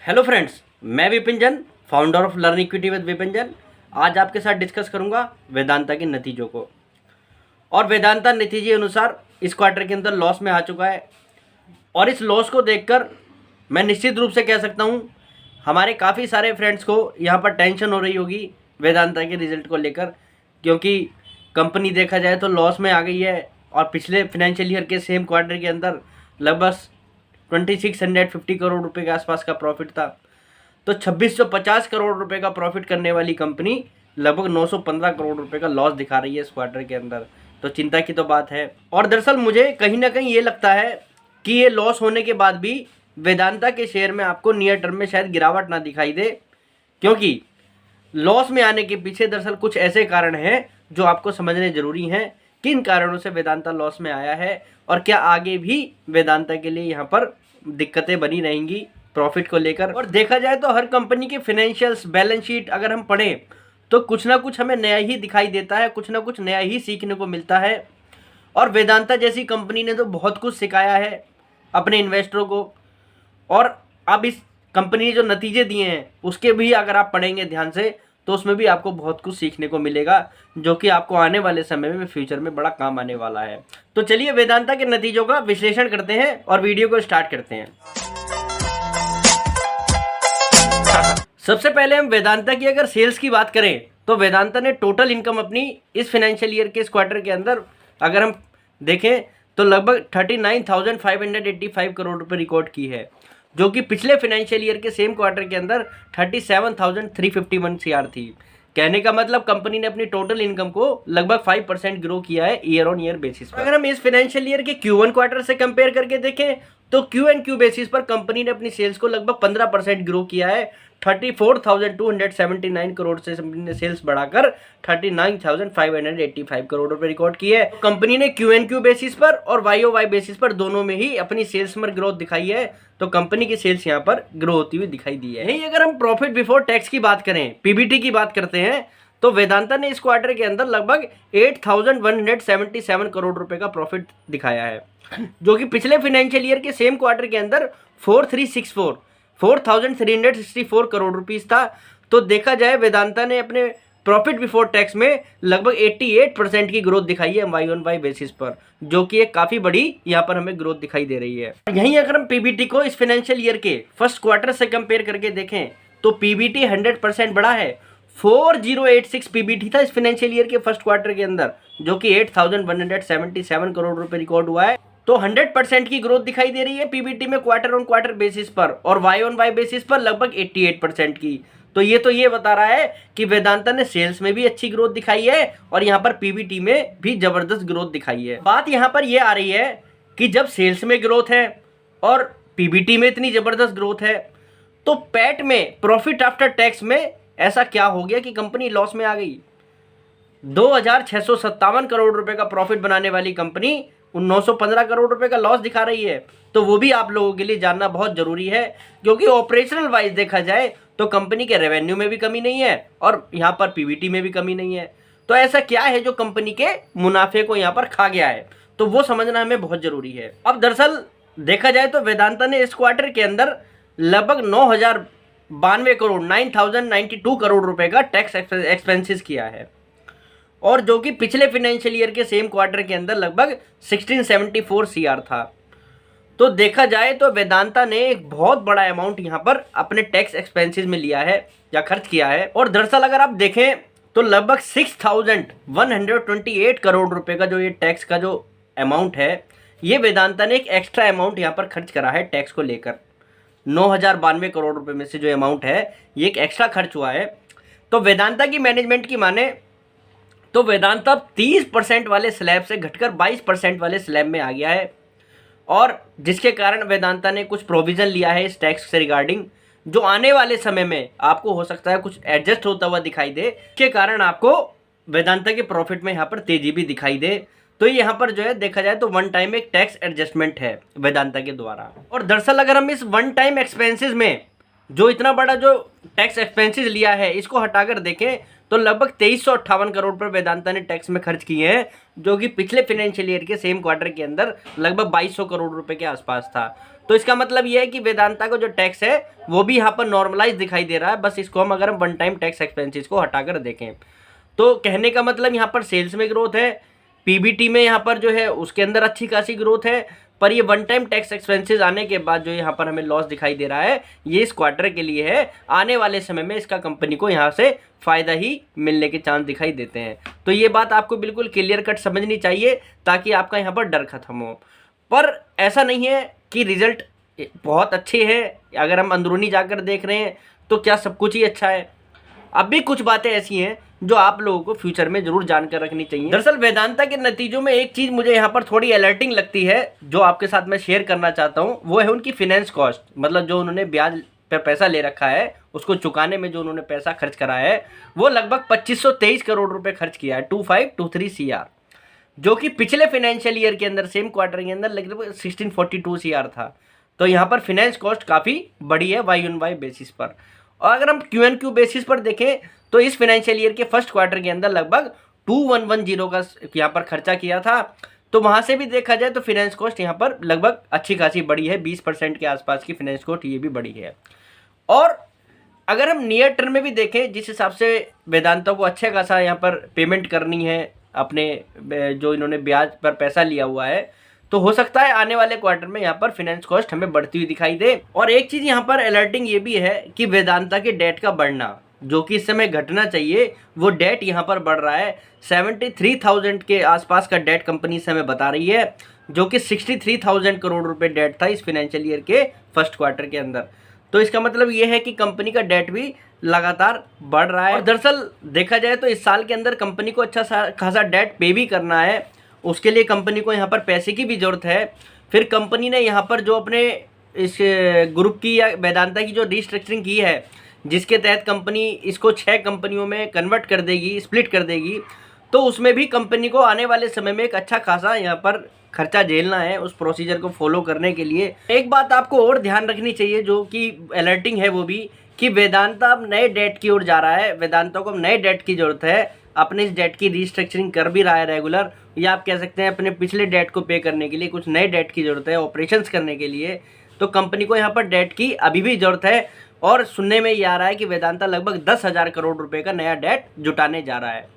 Hello friends, मैं Vipin Jain, founder of learn equity with Vipin Jain. आज आपके साथ डिस्कस करूंगा वेदांता के नतीजों को। और वेदांता नतीजे अनुसार इस क्वार्टर के अंदर लॉस में आ चुका है। और इस लॉस को देखकर मैं निश्चित रूप से कह सकता हूं, हमारे काफ़ी सारे फ्रेंड्स को यहां पर टेंशन हो रही होगी वेदांता के रिजल्ट को लेकर, क्योंकि कंपनी देखा जाए तो लॉस में आ गई है। और पिछले फाइनेंशियल ईयर के सेम क्वार्टर के अंदर लगभग 2650 करोड़ रुपए के आसपास का प्रॉफिट था। तो 2650 करोड़ रुपए का प्रॉफिट करने वाली कंपनी लगभग 915 करोड़ रुपए का लॉस दिखा रही है इस क्वार्टर के अंदर। तो चिंता की तो बात है। और दरअसल मुझे कहीं ना कहीं ये लगता है कि ये लॉस होने के बाद भी वेदांता के शेयर में आपको नियर टर्म में शायद गिरावट ना दिखाई दे, क्योंकि लॉस में आने के पीछे दरअसल कुछ ऐसे कारण हैं जो आपको समझने जरूरी हैं। किन कारणों से वेदांता लॉस में आया है और क्या आगे भी वेदांता के लिए यहाँ पर दिक्कतें बनी रहेंगी प्रॉफिट को लेकर। और देखा जाए तो हर कंपनी के फाइनेंशियल्स बैलेंस शीट अगर हम पढ़ें तो कुछ ना कुछ हमें नया ही दिखाई देता है, कुछ ना कुछ नया ही सीखने को मिलता है। और वेदांता जैसी कंपनी ने तो बहुत कुछ सिखाया है अपने इन्वेस्टरों को। और अब इस कंपनी ने जो नतीजे दिए हैं उसके भी अगर आप पढ़ेंगे ध्यान से तो उसमें भी आपको बहुत कुछ सीखने को मिलेगा, जो कि आपको आने वाले समय में फ्यूचर में बड़ा काम आने वाला है। तो चलिए वेदांता के नतीजों का विश्लेषण करते हैं और वीडियो को स्टार्ट करते हैं। सबसे पहले हम वेदांता की अगर सेल्स की बात करें तो वेदांता ने टोटल इनकम अपनी इस फाइनेंशियल ईयर के इस क्वार्टर के अंदर अगर हम देखें तो लगभग 39,585 करोड़ रुपए रिकॉर्ड की है, जो कि पिछले फाइनेंशियल ईयर के सेम क्वार्टर के अंदर 37,351 CR थी। कहने का मतलब कंपनी ने अपनी टोटल इनकम को लगभग 5% ग्रो किया है ईयर ऑन ईयर बेसिस पर। अगर हम इस फाइनेंशियल ईयर के Q1 क्वार्टर से कंपेयर करके देखें तो Q&Q बेसिस पर कंपनी ने अपनी सेल्स को लगभग 15% ग्रो किया है। 34,279 करोड़ से कंपनी ने सेल्स बढ़ाकर 39,585 करोड़ रुपए रिकॉर्ड की है। कंपनी ने Q&Q बेसिस पर और YOY बेसिस पर दोनों में ही अपनी सेल्स में ग्रोथ दिखाई है। तो कंपनी की सेल्स यहाँ पर ग्रो होती हुई दिखाई दी है। नहीं, अगर हम प्रॉफिट बिफोर टैक्स की बात करें, पीबीटी की बात करते हैं, तो वेदांता ने इस क्वार्टर के अंदर लगभग 8,177 करोड़ रुपए का प्रॉफिट दिखाया है, जो कि पिछले फाइनेंशियल ईयर के सेम क्वार्टर के अंदर 4,364 करोड़ रुपीस था। तो देखा जाए वेदांता ने अपने प्रॉफिट बिफोर टैक्स में लगभग 88% की ग्रोथ दिखाई है YOY बेसिस पर, जो कि एक काफ़ी बड़ी यहाँ पर हमें ग्रोथ दिखाई दे रही है। यहीं अगर हम पीबीटी को इस फाइनेंशियल ईयर के फर्स्ट क्वार्टर से कंपेयर करके देखें तो पीबीटी 100% बढ़ा है। 4086 पीबीटी था इस फाइनेंशियल ईयर के फर्स्ट क्वार्टर के अंदर, जो कि 8,177 करोड़ रुपए रिकॉर्ड हुआ है। तो 100% की ग्रोथ दिखाई दे रही है पीबीटी में क्वार्टर ऑन क्वार्टर बेसिस पर, और YOY बेसिस पर लगभग 88% की। तो ये बता रहा है कि वेदांता ने सेल्स में भी अच्छी ग्रोथ दिखाई है और यहाँ पर पीबीटी में भी जबरदस्त ग्रोथ दिखाई है। बात यहाँ पर ये आ रही है कि जब सेल्स में ग्रोथ है और पीबीटी में इतनी जबरदस्त ग्रोथ है, तो पैट में प्रॉफिट आफ्टर टैक्स में ऐसा क्या हो गया कि कंपनी लॉस में आ गई। 2,657 करोड़ रुपए का प्रॉफिट बनाने वाली कंपनी 915 करोड़ रुपए का लॉस दिखा रही है। तो वो भी आप लोगों के लिए जानना बहुत जरूरी है, क्योंकि ऑपरेशनल वाइज देखा जाए तो कंपनी के रेवेन्यू में भी कमी नहीं है और यहाँ पर पीबीटी में भी कमी नहीं है। तो ऐसा क्या है जो कंपनी के मुनाफे को यहाँ पर खा गया है, तो वो समझना हमें बहुत जरूरी है। अब दरअसल देखा जाए तो वेदांता ने इस क्वार्टर के अंदर लगभग 9,092 करोड़ रुपए का टैक्स एक्सपेंसेस किया है, और जो कि पिछले फाइनेंशियल ईयर के सेम क्वार्टर के अंदर लगभग 1674 CR था। तो देखा जाए तो वेदांता ने एक बहुत बड़ा अमाउंट यहाँ पर अपने टैक्स एक्सपेंसेस में लिया है या खर्च किया है। और दरअसल अगर आप देखें तो लगभग 6,128 करोड़ रुपए का जो ये टैक्स का जो अमाउंट है, ये वेदांता ने एक एक्स्ट्रा अमाउंट यहाँ पर खर्च करा है टैक्स को लेकर। 9,092 करोड़ रुपए में से जो अमाउंट है ये एक एक्स्ट्रा खर्च हुआ है। तो वेदांता की मैनेजमेंट की माने तो वेदांता 30% वाले स्लैब से घटकर 22% वाले स्लैब में आ गया है, और जिसके कारण वेदांता ने कुछ प्रोविजन लिया है इस टैक्स से रिगार्डिंग, जो आने वाले समय में आपको हो सकता है कुछ एडजस्ट होता हुआ दिखाई दे, के कारण आपको वेदांता के प्रॉफिट में यहाँ पर तेजी भी दिखाई दे। तो यहाँ पर जो है देखा जाए तो वन टाइम एक टैक्स एडजस्टमेंट है वेदांता के द्वारा। और दरअसल अगर हम इस वन टाइम एक्सपेंसेस में जो इतना बड़ा जो टैक्स एक्सपेंसेस लिया है इसको हटाकर देखें तो लगभग 2358 करोड़ रुपए वेदांता ने टैक्स में खर्च किए हैं, जो कि पिछले फाइनेंशियल ईयर के सेम क्वार्टर के अंदर लगभग 2200 करोड़ रुपए के आसपास था। तो इसका मतलब ये है कि वेदांता का जो टैक्स है वो भी यहाँ पर नॉर्मलाइज दिखाई दे रहा है। बस इसको हम अगर हम वन टाइम टैक्स एक्सपेंसेस को हटाकर देखें तो कहने का मतलब यहाँ पर सेल्स में ग्रोथ है, पीबीटी में यहाँ पर जो है उसके अंदर अच्छी खासी ग्रोथ है, पर ये वन टाइम टैक्स एक्सपेंसेस आने के बाद जो यहाँ पर हमें लॉस दिखाई दे रहा है ये इस क्वार्टर के लिए है। आने वाले समय में इसका कंपनी को यहाँ से फ़ायदा ही मिलने के चांस दिखाई देते हैं। तो ये बात आपको बिल्कुल क्लियर कट समझनी चाहिए ताकि आपका यहाँ पर डर खत्म हो। पर ऐसा नहीं है कि रिजल्ट बहुत अच्छे हैं, अगर हम अंदरूनी जाकर देख रहे हैं तो क्या सब कुछ ही अच्छा है। अब भी कुछ बातें ऐसी हैं जो आप लोगों को फ्यूचर में जरूर जानकर रखनी चाहिए। दरअसल वेदांता के नतीजों में एक चीज़ मुझे यहाँ पर थोड़ी अलर्टिंग लगती है जो आपके साथ मैं शेयर करना चाहता हूँ, वो है उनकी फाइनेंस कॉस्ट। मतलब जो उन्होंने ब्याज पे पैसा ले रखा है उसको चुकाने में जो उन्होंने पैसा खर्च करा है वो लगभग 2523 करोड़ रुपए खर्च किया है, 2523 CR, जो कि पिछले फाइनेंशियल ईयर के अंदर सेम क्वार्टर के अंदर लगभग 1642 CR था। तो यहाँ पर फाइनेंस कॉस्ट काफ़ी बड़ी है Y-on-Y बेसिस पर। और अगर हम Q-on-Q बेसिस पर देखें तो इस फाइनेंशियल ईयर के फर्स्ट क्वार्टर के अंदर लगभग 2110 का यहाँ पर खर्चा किया था। तो वहाँ से भी देखा जाए तो फाइनेंस कॉस्ट यहाँ पर लगभग अच्छी खासी बड़ी है, 20% के आसपास की फाइनेंस कॉस्ट ये भी बड़ी है। और अगर हम नियर टर्म में भी देखें जिस हिसाब से वेदांता को अच्छा खासा यहाँ पर पेमेंट करनी है अपने जो इन्होंने ब्याज पर पैसा लिया हुआ है, तो हो सकता है आने वाले क्वार्टर में यहाँ पर फाइनेंस कॉस्ट हमें बढ़ती हुई दिखाई दे। और एक चीज़ यहाँ पर अलर्टिंग ये भी है कि वेदांता के डेट का बढ़ना जो कि इस समय घटना चाहिए, वो डेट यहाँ पर बढ़ रहा है। 73,000 के आसपास का डेट कंपनी इस समय बता रही है, जो कि 63,000 करोड़ रुपए डेट था इस फाइनेंशियल ईयर के फर्स्ट क्वार्टर के अंदर। तो इसका मतलब ये है कि कंपनी का डेट भी लगातार बढ़ रहा है। और दरअसल देखा जाए तो इस साल के अंदर कंपनी को अच्छा खासा डेट पे भी करना है, उसके लिए कंपनी को यहाँ पर पैसे की भी ज़रूरत है। फिर कंपनी ने यहाँ पर जो अपने इस ग्रुप की या वेदांता की जो रीस्ट्रक्चरिंग की है, जिसके तहत कंपनी इसको 6 कंपनियों में कन्वर्ट कर देगी, स्प्लिट कर देगी, तो उसमें भी कंपनी को आने वाले समय में एक अच्छा खासा यहाँ पर खर्चा झेलना है उस प्रोसीजर को फॉलो करने के लिए। एक बात आपको और ध्यान रखनी चाहिए जो कि अलर्टिंग है, वो भी कि वेदांता अब नए डेट की ओर जा रहा है। वेदांता को अब नए डेट की ज़रूरत है, अपने इस डेट की रीस्ट्रक्चरिंग कर भी रहा है रेगुलर, या आप कह सकते हैं अपने पिछले डेट को पे करने के लिए कुछ नए डेट की ज़रूरत है ऑपरेशंस करने के लिए। तो कंपनी को यहाँ पर डेट की अभी भी ज़रूरत है। और सुनने में ये आ रहा है कि वेदांता लगभग 10,000 करोड़ रुपए का नया डेट जुटाने जा रहा है।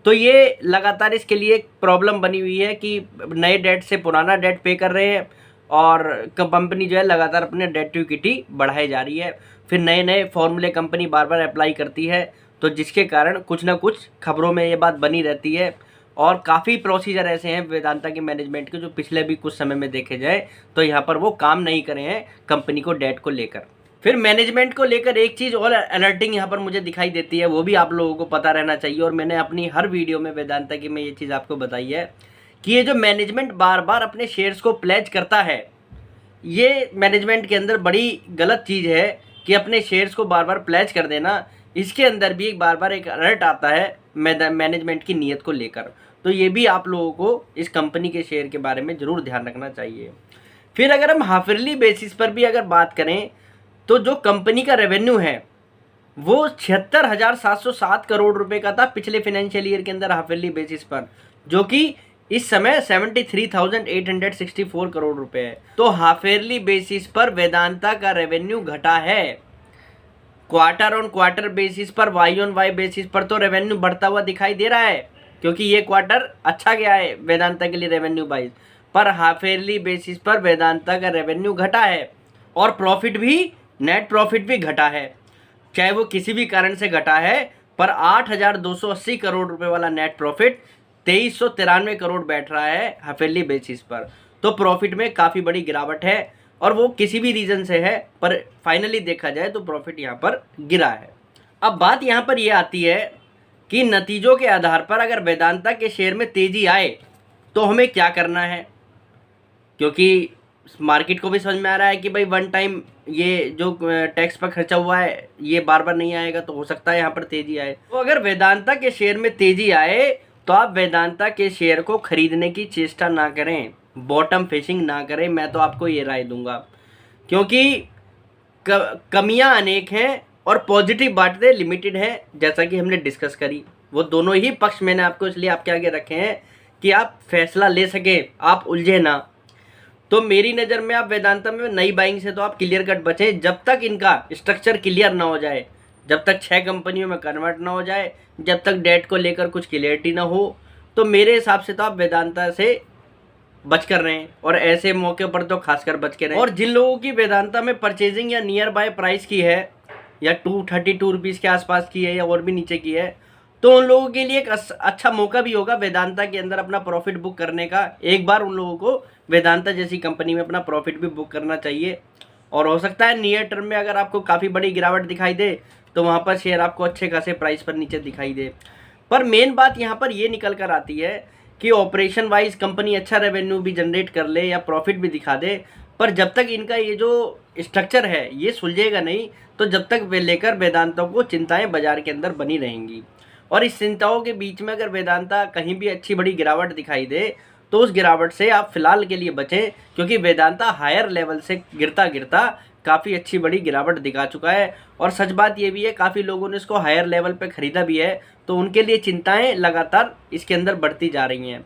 तो ये लगातार इसके लिए एक प्रॉब्लम बनी हुई है कि नए डेट से पुराना डेट पे कर रहे हैं और कंपनी जो है लगातार अपने डेट टू इक्विटी बढ़ाई जा रही है। फिर नए नए फॉर्मूले कंपनी बार बार अप्लाई करती है, तो जिसके कारण कुछ ना कुछ खबरों में ये बात बनी रहती है। और काफ़ी प्रोसीजर ऐसे हैं वेदांता के मैनेजमेंट के जो पिछले भी कुछ समय में देखे जाए तो यहाँ पर वो काम नहीं करे हैं कंपनी को डेट को लेकर। फिर मैनेजमेंट को लेकर एक चीज़ और अलर्टिंग यहाँ पर मुझे दिखाई देती है, वो भी आप लोगों को पता रहना चाहिए। और मैंने अपनी हर वीडियो में वेदांता की मैं ये चीज़ आपको बताई है कि ये जो मैनेजमेंट बार बार अपने शेयर्स को प्लेज करता है, ये मैनेजमेंट के अंदर बड़ी गलत चीज़ है कि अपने शेयर्स को बार बार प्लेज कर देना। इसके अंदर भी बार बार एक अलर्ट आता है मैनेजमेंट की नीयत को लेकर। तो ये भी आप लोगों को इस कंपनी के शेयर के बारे में ज़रूर ध्यान रखना चाहिए। फिर अगर हम हाफ ईयरली बेसिस पर भी अगर बात करें तो जो कंपनी का रेवेन्यू है वो 76,707 करोड़ रुपए का था पिछले फाइनेंशियल ईयर के अंदर हाफ ईयरली बेसिस पर, जो कि इस समय 73,864 करोड़ रुपए है। तो हाफ ईयरली बेसिस पर वेदांता का रेवेन्यू घटा है। क्वार्टर ऑन क्वार्टर बेसिस पर, Y-on-Y बेसिस पर तो रेवेन्यू बढ़ता हुआ दिखाई दे रहा है क्योंकि ये क्वार्टर अच्छा गया है वेदांता के लिए रेवेन्यू वाइज। पर हाफ ईयरली बेसिस पर वेदांता का रेवेन्यू घटा है और प्रॉफिट भी, नेट प्रॉफिट भी घटा है। चाहे वो किसी भी कारण से घटा है, पर 8,280 करोड़ रुपए वाला नेट प्रॉफिट 2,393 करोड़ बैठ रहा है हाफ ईयरली बेसिस पर। तो प्रॉफिट में काफ़ी बड़ी गिरावट है और वो किसी भी रीज़न से है, पर फाइनली देखा जाए तो प्रॉफिट यहाँ पर गिरा है। अब बात यहाँ पर यह आती है कि नतीजों के आधार पर अगर वेदांता के शेयर में तेज़ी आए तो हमें क्या करना है, क्योंकि मार्केट को भी समझ में आ रहा है कि भाई वन टाइम ये जो टैक्स पर खर्चा हुआ है ये बार बार नहीं आएगा, तो हो सकता है यहाँ पर तेज़ी आए। तो अगर वेदांता के शेयर में तेज़ी आए तो आप वेदांता के शेयर को खरीदने की चेष्टा ना करें, बॉटम फिशिंग ना करें। मैं तो आपको ये राय दूंगा, क्योंकि कमियां अनेक हैं और पॉजिटिव बातें लिमिटेड हैं, जैसा कि हमने डिस्कस करी। वो दोनों ही पक्ष मैंने आपको इसलिए आपके आगे रखे हैं कि आप फैसला ले सकें, आप उलझे ना। तो मेरी नज़र में आप वेदांता में नई बाइंग से तो आप क्लियर कट बचें, जब तक इनका स्ट्रक्चर क्लियर ना हो जाए, जब तक 6 कंपनियों में कन्वर्ट ना हो जाए, जब तक डेट को लेकर कुछ क्लियरिटी ना हो। तो मेरे हिसाब से तो आप वेदांता से बच कर रहे हैं, और ऐसे मौके पर तो खासकर बच के रहें। और जिन लोगों की वेदांता में परचेजिंग या नियर बाय प्राइस की है, या 232 रुपीज़ के आसपास की है, या और भी नीचे की है, तो उन लोगों के लिए एक अच्छा मौका भी होगा वेदांता के अंदर अपना प्रॉफिट बुक करने का। एक बार उन लोगों को वेदांता जैसी कंपनी में अपना प्रॉफिट भी बुक करना चाहिए। और हो सकता है नियर टर्म में अगर आपको काफ़ी बड़ी गिरावट दिखाई दे तो वहाँ पर शेयर आपको अच्छे खासे प्राइस पर नीचे दिखाई दे। पर मेन बात यहाँ पर ये निकल कर आती है कि ऑपरेशन वाइज कंपनी अच्छा रेवेन्यू भी जनरेट कर ले या प्रॉफिट भी दिखा दे, पर जब तक इनका ये जो स्ट्रक्चर है ये सुलझेगा नहीं, तो जब तक वे लेकर वेदांता को चिंताएं बाजार के अंदर बनी रहेंगी। और इस चिंताओं के बीच में अगर वेदांता कहीं भी अच्छी बड़ी गिरावट दिखाई दे तो उस गिरावट से आप फिलहाल के लिए बचें, क्योंकि वेदांता हायर लेवल से गिरता गिरता काफ़ी अच्छी बड़ी गिरावट दिखा चुका है। और सच बात ये भी है, काफ़ी लोगों ने इसको हायर लेवल पे ख़रीदा भी है, तो उनके लिए चिंताएं लगातार इसके अंदर बढ़ती जा रही हैं।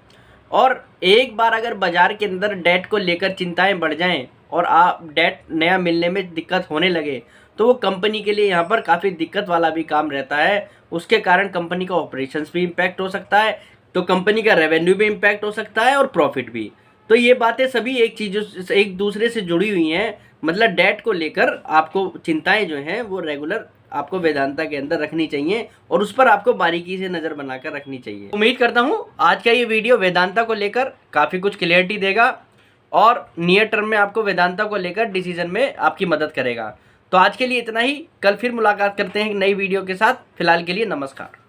और एक बार अगर बाज़ार के अंदर डेट को लेकर चिंताएं बढ़ जाएं और आप डेट नया मिलने में दिक्कत होने लगे, तो वो कंपनी के लिए यहाँ पर काफ़ी दिक्कत वाला भी काम रहता है। उसके कारण कंपनी का ऑपरेशंस भी इम्पैक्ट हो सकता है, तो कंपनी का रेवेन्यू भी इम्पैक्ट हो सकता है और प्रॉफिट भी। तो ये बातें सभी एक दूसरे से जुड़ी हुई हैं। मतलब डेट को लेकर आपको चिंताएं जो हैं वो रेगुलर आपको वेदांता के अंदर रखनी चाहिए, और उस पर आपको बारीकी से नज़र बनाकर रखनी चाहिए। उम्मीद करता हूँ आज का ये वीडियो वेदांता को लेकर काफ़ी कुछ क्लियरिटी देगा और नियर टर्म में आपको वेदांता को लेकर डिसीजन में आपकी मदद करेगा। तो आज के लिए इतना ही, कल फिर मुलाकात करते हैं एक नई वीडियो के साथ। फिलहाल के लिए नमस्कार।